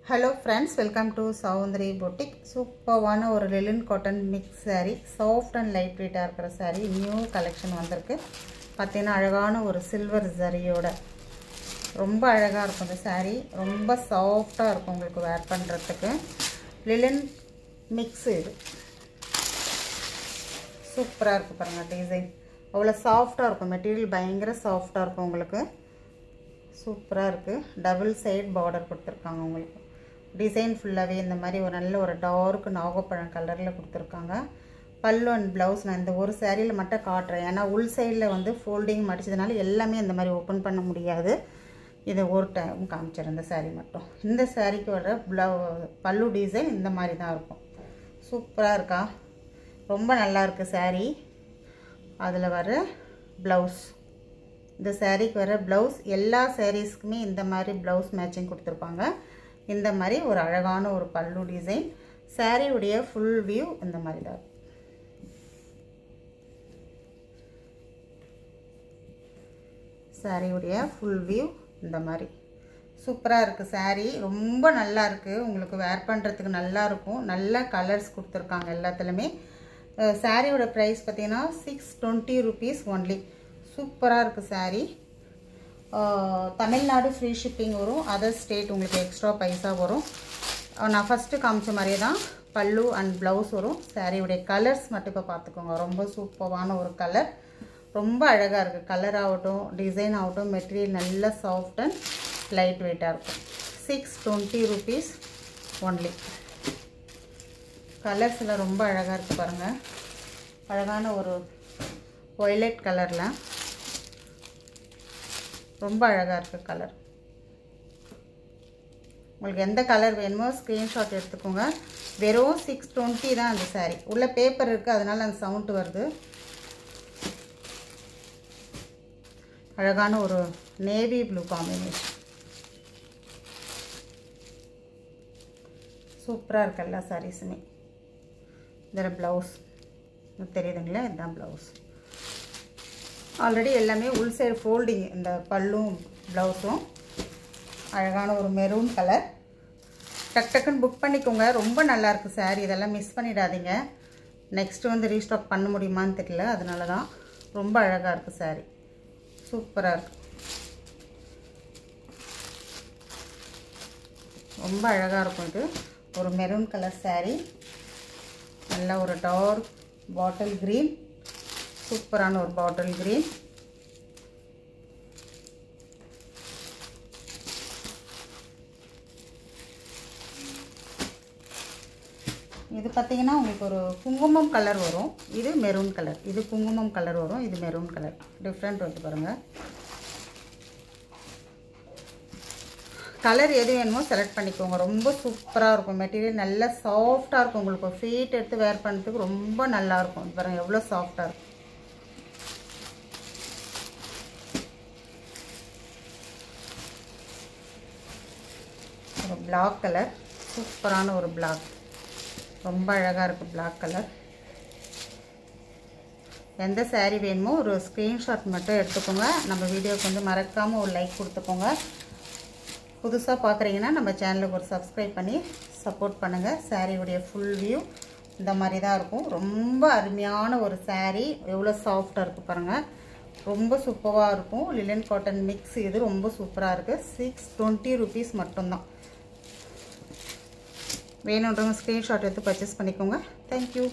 Hello friends, welcome to Soundari Boutique. Supervana or linen cotton mix saree, soft and lightweight இருக்கிற saree, new collection வந்திருக்கு. பார்த்தீங்கன்னா அழகான ஒரு silver ஜரியோட ரொம்ப அழகா இருக்கும் இந்த saree, ரொம்ப சாஃப்ட்டா இருக்கும் உங்களுக்கு wear பண்றதுக்கு. linen mix இது. சூப்பரா இருக்கு பாருங்க டிசைன். அவ்வளவு சாஃப்ட்டா இருக்கும், மெட்டீரியல் பயங்கர சாஃப்ட்டா இருக்கும் உங்களுக்கு. சூப்பரா இருக்கு. டபுள் சைடு border கொடுத்திருக்காங்க உங்களுக்கு. டிசைன் ஃபுல்லாவே இந்த மாதிரி ஒரு நல்ல ஒரு டார்க் நாகப்பழம் கலர்ல கொடுத்திருக்காங்க. பல்லு அண்ட் ப்ளவுஸ் நான் இந்த ஒரு சாரியில மட்டும் காட்றேன். ஏனா உள் சைடுல வந்து ஃபோல்டிங் மடிச்சதனால எல்லாமே இந்த மாதிரி ஓபன் பண்ண முடியாது. இது ஒரு டைம் காமிச்சறேன் இந்த சாரி மட்டும். இந்த சாரிக்கு வர பல்லு டிசைன் இந்த மாதிரி தான் இருக்கும். சூப்பரா இருக்கா? ரொம்ப நல்லா இருக்கு சாரி. அதுல வர ப்ளவுஸ், இந்த சாரிக்கு வர ப்ளவுஸ் எல்லா சாரீஸ்க்குமே இந்த மாதிரி ப்ளவுஸ் மேட்சிங் கொடுத்திருப்பாங்க. இந்த மாதிரி ஒரு அழகான ஒரு பல்லு டிசைன். சாரி உடைய ஃபுல் வியூ இந்த மாதிரி தான். சாரி உடைய ஃபுல் வியூ இந்த மாதிரி சூப்பரா இருக்கு சாரி. ரொம்ப நல்லா இருக்கு, உங்களுக்கு வேர் பண்றதுக்கு நல்லா இருக்கும். நல்ல கலர்ஸ் கொடுத்திருக்காங்க எல்லாத்துலயுமே. சாரியோட பிரைஸ் பாத்தீங்கன்னா 620 rupees only. சூப்பரா இருக்கு சாரி. தமிழ்நாடு ஃப்ரீ ஷிப்பிங் வரும். அதர் ஸ்டேட் உங்களுக்கு எக்ஸ்ட்ரா பைசா வரும். நான் ஃபர்ஸ்ட் காமிச்ச மாதிரியே தான் பல்லு அண்ட் ப்ளவுஸ் வரும். சாரியோட கலர்ஸ் மட்டும் இப்போ பார்த்துக்கோங்க. ரொம்ப சூப்பரான ஒரு கலர், ரொம்ப அழகா இருக்கு. கலர் ஆகட்டும், டிசைன் ஆகட்டும், மெட்டீரியல் நல்ல சாஃப்ட் அண்ட் லைட் வெயிட்டாக இருக்கும். 620 rupees only. கலர்ஸில் ரொம்ப அழகாக இருக்குது பாருங்கள். அழகான ஒரு வயலட் கலரில் ரொம்ப அழகா இருக்கு கலர். உங்களுக்கு எந்த கலர் வேணுமோ ஸ்கிரீன்ஷாட் எடுத்துக்கோங்க. வெறும் 620 தான் அந்த சாரி. உள்ள பேப்பர் இருக்கு, அதனால அந்த சவுண்ட் வருது. அழகான ஒரு நேவி ப்ளூ காம்பினேஷன். சூப்பரா இருக்கு எல்லா சாரீஸுமே. இதோட ப்ளவுஸ் தெரியுதுங்களா? இதுதான் ப்ளவுஸ். ஆல்ரெடி எல்லாமே உள் சைடு ஃபோல்டிங். இந்த பல்லும் ப்ளவுஸும் அழகான ஒரு மெரூன் கலர். டக் டக்குன்னு புக் பண்ணிக்கோங்க. ரொம்ப நல்லா இருக்கு சாரி. இதெல்லாம் மிஸ் பண்ணிடாதீங்க. நெக்ஸ்ட் வந்து ரீஸ்டாக் பண்ண முடியுமான்னு தெரியல, அதனால தான். ரொம்ப அழகா இருக்கு சாரி. சூப்பரா இருக்கு. ரொம்ப அழகா இருக்கும். இது ஒரு மெரூன் கலர் சாரி. நல்ல ஒரு டார்க் பாட்டில் கிரீன். சூப்பரான ஒரு பாட்டில் கிரீன். இது பார்த்தீங்கன்னா உங்களுக்கு ஒரு குங்குமம் கலர் வரும். இது மெரூன் கலர். இது குங்குமம் கலர் வரும், இது மெரூன் கலர். டிஃப்ரெண்ட் வந்து பாருங்க. கலர் எது வேணுமோ செலக்ட் பண்ணிக்கோங்க. ரொம்ப சூப்பராக இருக்கும். மெட்டீரியல் நல்ல சாஃப்டாக இருக்கும். உங்களுக்கு ஃபீட் எடுத்து வேர் பண்ணுறதுக்கு ரொம்ப நல்லா இருக்கும். பாருங்க எவ்வளோ சாஃப்டாக இருக்கும். ஒரு பிளாக் கலர், சூப்பரான ஒரு பிளாக். ரொம்ப அழகாக இருக்குது பிளாக் கலர். எந்த சாரீ வேணுமோ ஒரு ஸ்க்ரீன்ஷாட் மட்டும் எடுத்துக்கோங்க. நம்ம வீடியோக்கு வந்து மறக்காமல் ஒரு லைக் கொடுத்துக்கோங்க. புதுசாக பார்க்குறீங்கன்னா நம்ம சேனலுக்கு ஒரு சப்ஸ்கிரைப் பண்ணி சப்போர்ட் பண்ணுங்கள். சாரியுடைய ஃபுல் வியூ இந்த மாதிரி தான் இருக்கும். ரொம்ப அருமையான ஒரு சாரீ. எவ்வளோ சாஃப்டாக இருக்குது பாருங்கள். ரொம்ப சூப்பராக இருக்கும். Linen cotton mix. இது ரொம்ப சூப்பராக இருக்குது. 620 rupees மட்டும்தான். வேணுன்றவங்க ஸ்க்ரீன்ஷாட் எடுத்து பர்ச்சேஸ் பண்ணிக்கோங்க. தேங்க்யூ.